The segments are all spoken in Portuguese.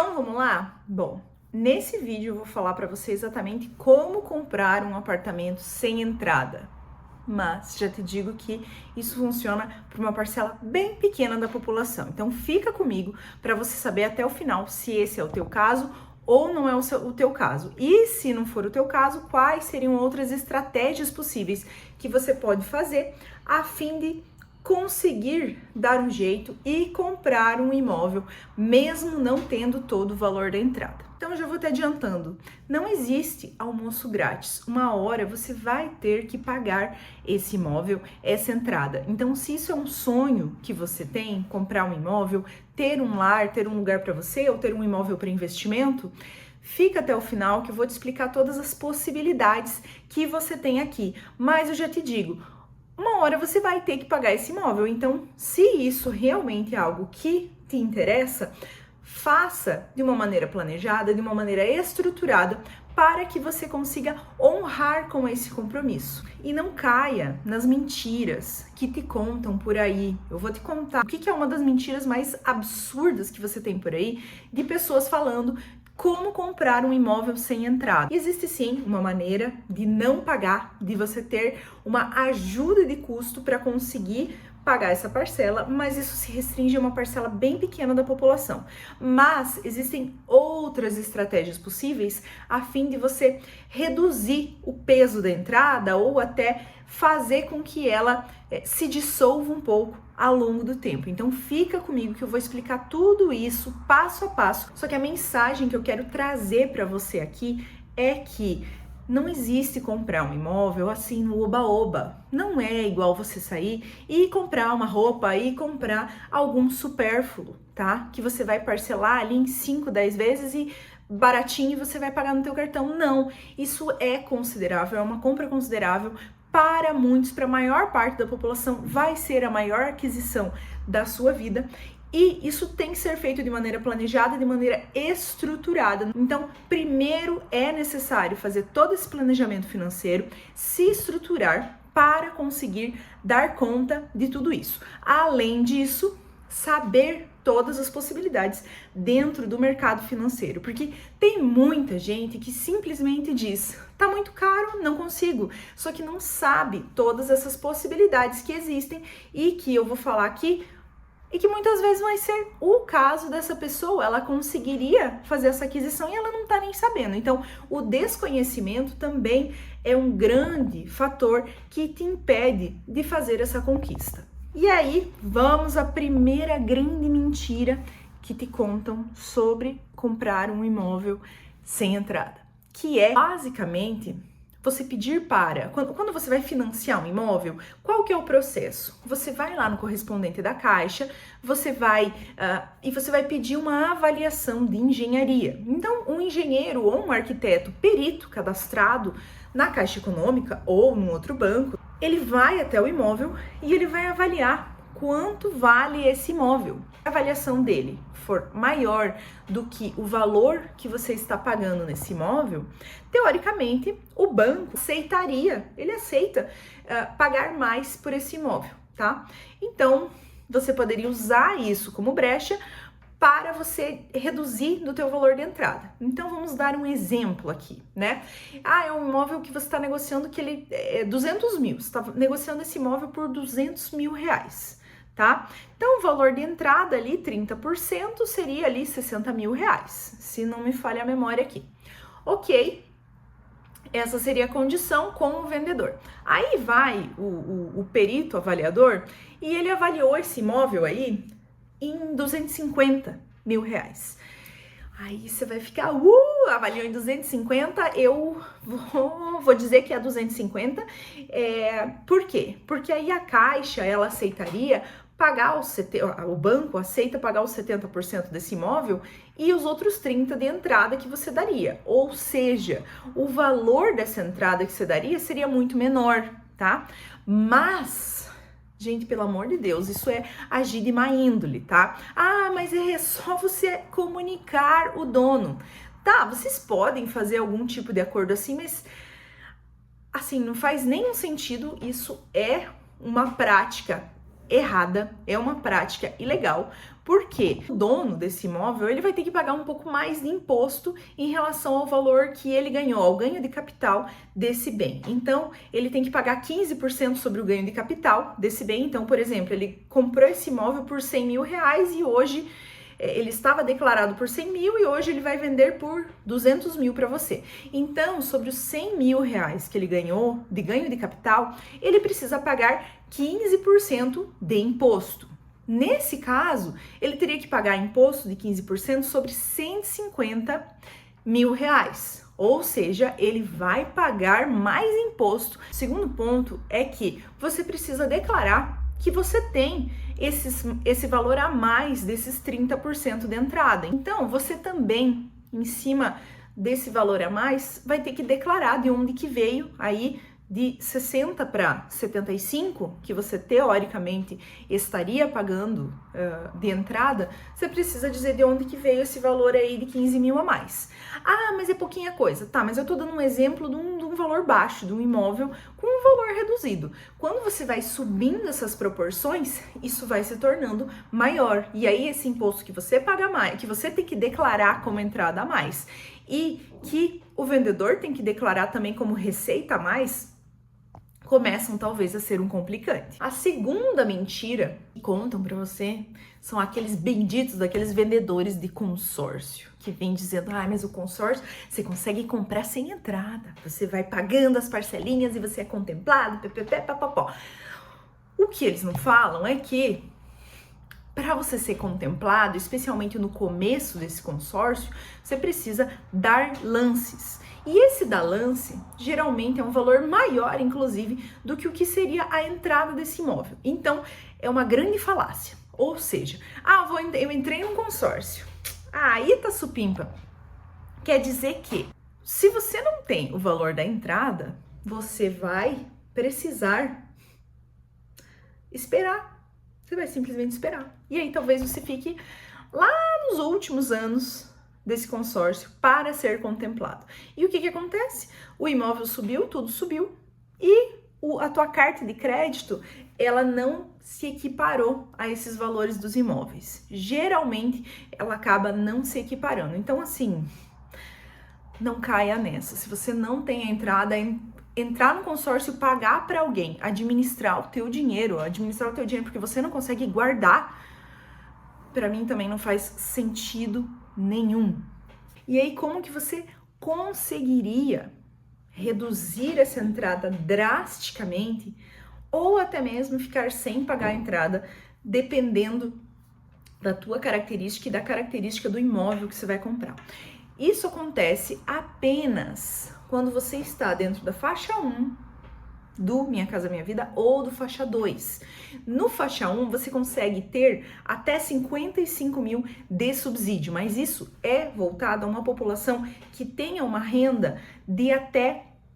Então vamos lá? Bom, nesse vídeo eu vou falar para você exatamente como comprar um apartamento sem entrada. Mas já te digo que isso funciona para uma parcela bem pequena da população. Então fica comigo para você saber até o final se esse é o teu caso ou não é o teu caso. E se não for o teu caso, quais seriam outras estratégias possíveis que você pode fazer a fim de conseguir dar um jeito e comprar um imóvel, mesmo não tendo todo o valor da entrada. Então, eu já vou te adiantando, não existe almoço grátis. Uma hora você vai ter que pagar esse imóvel, essa entrada. Então, se isso é um sonho que você tem, comprar um imóvel, ter um lar, ter um lugar para você ou ter um imóvel para investimento, fica até o final que eu vou te explicar todas as possibilidades que você tem aqui. Mas eu já te digo, uma hora você vai ter que pagar esse imóvel. Então, se isso realmente é algo que te interessa, faça de uma maneira planejada, de uma maneira estruturada, para que você consiga honrar com esse compromisso. E não caia nas mentiras que te contam por aí. Eu vou te contar o que é uma das mentiras mais absurdas que você tem por aí, de pessoas falando como comprar um imóvel sem entrada. Existe sim uma maneira de não pagar, de você ter uma ajuda de custo para conseguir pagar essa parcela, mas isso se restringe a uma parcela bem pequena da população. Mas existem outras estratégias possíveis a fim de você reduzir o peso da entrada ou até fazer com que ela se dissolva um pouco ao longo do tempo. Então fica comigo que eu vou explicar tudo isso passo a passo. Só que a mensagem que eu quero trazer para você aqui é que não existe comprar um imóvel assim no oba-oba. Não é igual você sair e comprar uma roupa e comprar algum supérfluo, tá? Que você vai parcelar ali em 5, 10 vezes e baratinho você vai pagar no teu cartão. Não, isso é considerável, é uma compra considerável. Para muitos, para a maior parte da população, vai ser a maior aquisição da sua vida. E isso tem que ser feito de maneira planejada, de maneira estruturada. Então, primeiro é necessário fazer todo esse planejamento financeiro, se estruturar para conseguir dar conta de tudo isso. Além disso, saber todas as possibilidades dentro do mercado financeiro, porque tem muita gente que simplesmente diz: tá muito caro, não consigo, só que não sabe todas essas possibilidades que existem e que eu vou falar aqui, e que muitas vezes vai ser o caso dessa pessoa. Ela conseguiria fazer essa aquisição e ela não tá nem sabendo. Então, o desconhecimento também é um grande fator que te impede de fazer essa conquista. E aí, vamos à primeira grande mentira que te contam sobre comprar um imóvel sem entrada, que é basicamente você pedir para, quando você vai financiar um imóvel, qual que é o processo? Você vai lá no correspondente da Caixa, você vai pedir uma avaliação de engenharia. Então, um engenheiro ou um arquiteto perito cadastrado na Caixa Econômica ou num outro banco, ele vai até o imóvel e ele vai avaliar quanto vale esse imóvel. Se a avaliação dele for maior do que o valor que você está pagando nesse imóvel, teoricamente o banco ele aceita pagar mais por esse imóvel, tá? Então, você poderia usar isso como brecha para você reduzir no teu valor de entrada. Então, vamos dar um exemplo aqui, né? É um imóvel que você está negociando que ele é 200 mil, você está negociando esse imóvel por 200 mil reais, tá? Então, o valor de entrada ali, 30%, seria ali 60 mil reais, se não me falha a memória aqui. Ok, essa seria a condição com o vendedor. Aí vai o perito avaliador e ele avaliou esse imóvel aí em 250 mil reais. Aí você vai ficar, avaliou em 250, eu vou dizer que é 250. Por quê? Porque aí a Caixa, ela aceitaria pagar o banco aceita pagar os 70% desse imóvel e os outros 30% de entrada que você daria. Ou seja, o valor dessa entrada que você daria seria muito menor, tá? Mas, gente, pelo amor de Deus, isso é agir de má índole, tá? Mas é só você comunicar o dono. Tá, vocês podem fazer algum tipo de acordo assim, mas assim, não faz nenhum sentido. Isso é uma prática errada, é uma prática ilegal, Por quê? O dono desse imóvel, ele vai ter que pagar um pouco mais de imposto em relação ao valor que ele ganhou, ao ganho de capital desse bem. Então, ele tem que pagar 15% sobre o ganho de capital desse bem. Então, por exemplo, ele comprou esse imóvel por 100 mil reais e hoje ele estava declarado por 100 mil e hoje ele vai vender por 200 mil para você. Então, sobre os 100 mil reais que ele ganhou de ganho de capital, ele precisa pagar 15% de imposto. Nesse caso, ele teria que pagar imposto de 15% sobre 150 mil reais. Ou seja, ele vai pagar mais imposto. O segundo ponto é que você precisa declarar que você tem esse valor a mais desses 30% de entrada. Então, você também, em cima desse valor a mais, vai ter que declarar de onde que veio aí de 60 para 75, que você teoricamente estaria pagando de entrada, você precisa dizer de onde que veio esse valor aí de 15 mil a mais. Ah, mas é pouquinha coisa. Tá, mas eu tô dando um exemplo de um valor baixo, de um imóvel com um valor reduzido. Quando você vai subindo essas proporções, isso vai se tornando maior. E aí esse imposto que você paga mais, que você tem que declarar como entrada a mais, e que o vendedor tem que declarar também como receita a mais, começam talvez a ser um complicante. A segunda mentira que contam para você são aqueles benditos daqueles vendedores de consórcio que vêm dizendo: ah, mas o consórcio você consegue comprar sem entrada, você vai pagando as parcelinhas e você é contemplado, papapó. O que eles não falam é que para você ser contemplado, especialmente no começo desse consórcio, você precisa dar lances. E esse dar lance, geralmente, é um valor maior, inclusive, do que o que seria a entrada desse imóvel. Então, é uma grande falácia. Ou seja, eu entrei num consórcio. Aí tá supimpa. Quer dizer que, se você não tem o valor da entrada, você vai precisar esperar. Você vai simplesmente esperar. E aí, talvez você fique lá nos últimos anos desse consórcio para ser contemplado. E o que acontece? O imóvel subiu, tudo subiu, e a tua carta de crédito, ela não se equiparou a esses valores dos imóveis. Geralmente, ela acaba não se equiparando. Então, assim, não caia nessa. Se você não tem a entrada, entrar no consórcio, pagar para alguém, administrar o teu dinheiro porque você não consegue guardar, para mim também não faz sentido nenhum. E aí, como que você conseguiria reduzir essa entrada drasticamente ou até mesmo ficar sem pagar a entrada, dependendo da tua característica e da característica do imóvel que você vai comprar? Isso acontece apenas quando você está dentro da faixa 1 do Minha Casa Minha Vida ou do faixa 2. No faixa 1, você consegue ter até 55 mil de subsídio, mas isso é voltado a uma população que tenha uma renda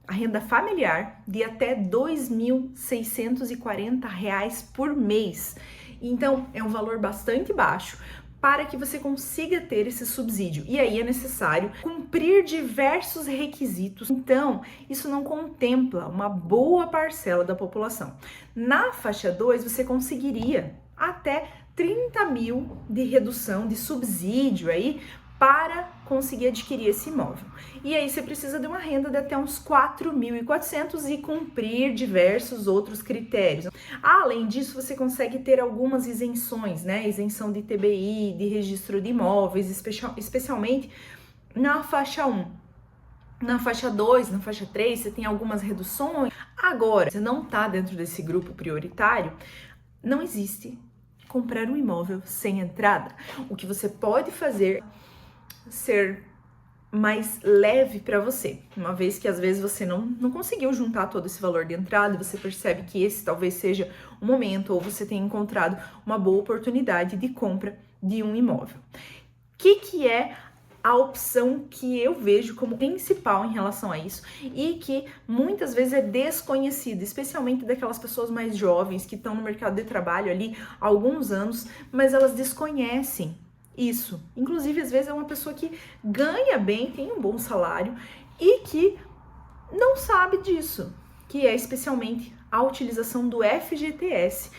a renda familiar de até R$ 2.640 por mês. Então, é um valor bastante baixo para que você consiga ter esse subsídio. E aí é necessário cumprir diversos requisitos. Então, isso não contempla uma boa parcela da população. Na faixa 2, você conseguiria até 30 mil de redução de subsídio aí para conseguir adquirir esse imóvel. E aí você precisa de uma renda de até uns 4.400 e cumprir diversos outros critérios. Além disso, você consegue ter algumas isenções, né? Isenção de TBI, de registro de imóveis, especialmente na faixa 1. Na faixa 2, na faixa 3, você tem algumas reduções. Agora, você não está dentro desse grupo prioritário, não existe comprar um imóvel sem entrada. O que você pode fazer ser mais leve para você, uma vez que às vezes você não conseguiu juntar todo esse valor de entrada, você percebe que esse talvez seja o momento, ou você tenha encontrado uma boa oportunidade de compra de um imóvel. O que é a opção que eu vejo como principal em relação a isso e que muitas vezes é desconhecida, especialmente daquelas pessoas mais jovens que estão no mercado de trabalho ali há alguns anos, mas elas desconhecem isso. Inclusive, às vezes é uma pessoa que ganha bem, tem um bom salário e que não sabe disso, que é especialmente a utilização do FGTS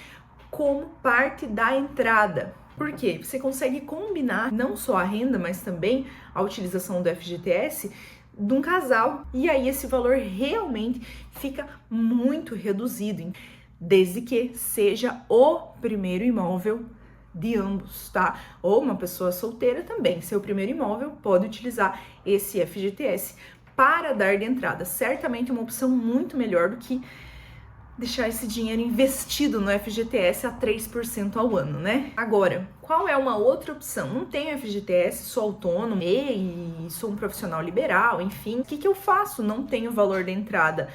como parte da entrada. Por quê? Você consegue combinar não só a renda, mas também a utilização do FGTS de um casal. E aí esse valor realmente fica muito reduzido, desde que seja o primeiro imóvel de ambos, tá? Ou uma pessoa solteira também, seu primeiro imóvel, pode utilizar esse FGTS para dar de entrada. Certamente uma opção muito melhor do que deixar esse dinheiro investido no FGTS a 3% ao ano, né? Agora, qual é uma outra opção? Não tenho FGTS, sou autônomo e sou um profissional liberal, enfim. O que eu faço? Não tenho valor de entrada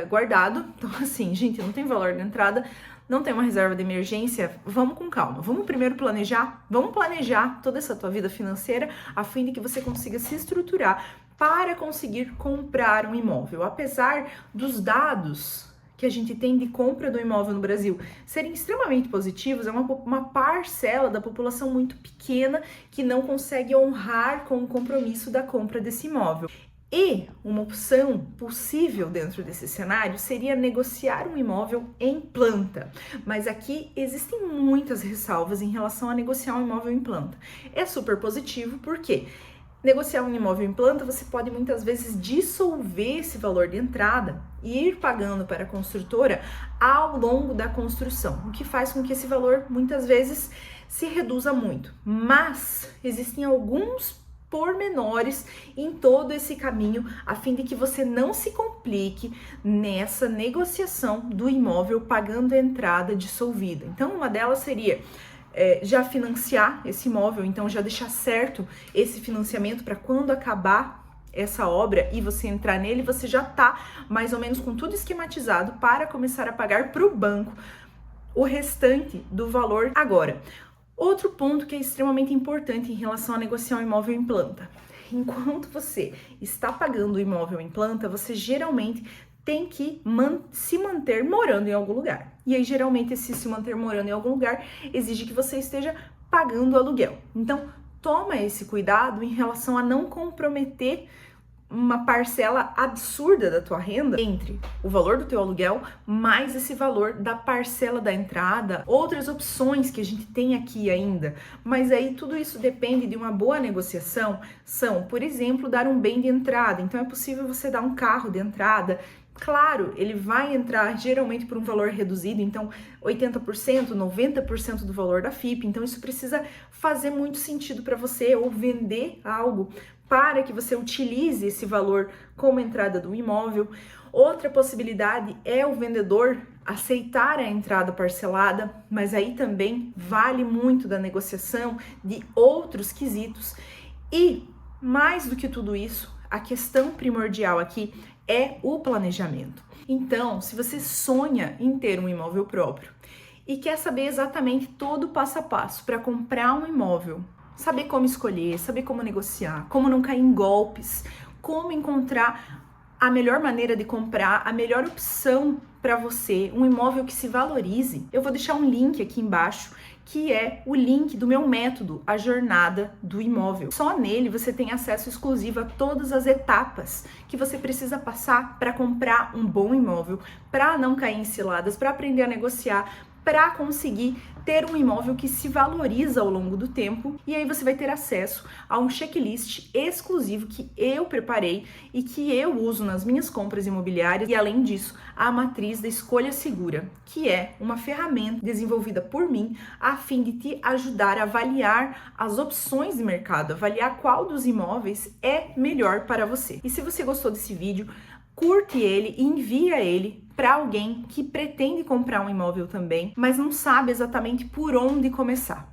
guardado. Então, assim, gente, não tem valor de entrada, não tem uma reserva de emergência. Vamos com calma. Vamos primeiro planejar. Vamos planejar toda essa tua vida financeira a fim de que você consiga se estruturar para conseguir comprar um imóvel. Apesar dos dados que a gente tem de compra do imóvel no Brasil serem extremamente positivos, é uma parcela da população muito pequena que não consegue honrar com o compromisso da compra desse imóvel. E uma opção possível dentro desse cenário seria negociar um imóvel em planta. Mas aqui existem muitas ressalvas em relação a negociar um imóvel em planta. É super positivo porque negociar um imóvel em planta, você pode muitas vezes dissolver esse valor de entrada e ir pagando para a construtora ao longo da construção, o que faz com que esse valor muitas vezes se reduza muito. Mas existem alguns pormenores em todo esse caminho, a fim de que você não se complique nessa negociação do imóvel pagando a entrada dissolvida. Então, uma delas seria já financiar esse imóvel, então já deixar certo esse financiamento para quando acabar essa obra e você entrar nele, você já tá mais ou menos com tudo esquematizado para começar a pagar para o banco o restante do valor. Agora, outro ponto que é extremamente importante em relação a negociar um imóvel em planta. Enquanto você está pagando o imóvel em planta, você geralmente tem que se manter morando em algum lugar. E aí, geralmente, se manter morando em algum lugar exige que você esteja pagando aluguel. Então, toma esse cuidado em relação a não comprometer uma parcela absurda da tua renda entre o valor do teu aluguel mais esse valor da parcela da entrada, outras opções que a gente tem aqui ainda. Mas aí tudo isso depende de uma boa negociação, são, por exemplo, dar um bem de entrada. Então é possível você dar um carro de entrada. Claro, ele vai entrar geralmente por um valor reduzido, então 80%, 90% do valor da FIP, então isso precisa fazer muito sentido para você, ou vender algo para que você utilize esse valor como entrada do imóvel. Outra possibilidade é o vendedor aceitar a entrada parcelada, mas aí também vale muito da negociação de outros quesitos. E mais do que tudo isso, a questão primordial aqui é o planejamento. Então, se você sonha em ter um imóvel próprio e quer saber exatamente todo o passo a passo para comprar um imóvel, saber como escolher, saber como negociar, como não cair em golpes, como encontrar a melhor maneira de comprar, a melhor opção para você, um imóvel que se valorize, eu vou deixar um link aqui embaixo, que é o link do meu método, a jornada do imóvel. Só nele você tem acesso exclusivo a todas as etapas que você precisa passar para comprar um bom imóvel, para não cair em ciladas, para aprender a negociar, para conseguir ter um imóvel que se valoriza ao longo do tempo. E aí você vai ter acesso a um checklist exclusivo que eu preparei e que eu uso nas minhas compras imobiliárias, e além disso, a matriz da escolha segura, que é uma ferramenta desenvolvida por mim a fim de te ajudar a avaliar as opções de mercado, avaliar qual dos imóveis é melhor para você. E se você gostou desse vídeo, curte ele e envia ele para alguém que pretende comprar um imóvel também, mas não sabe exatamente por onde começar.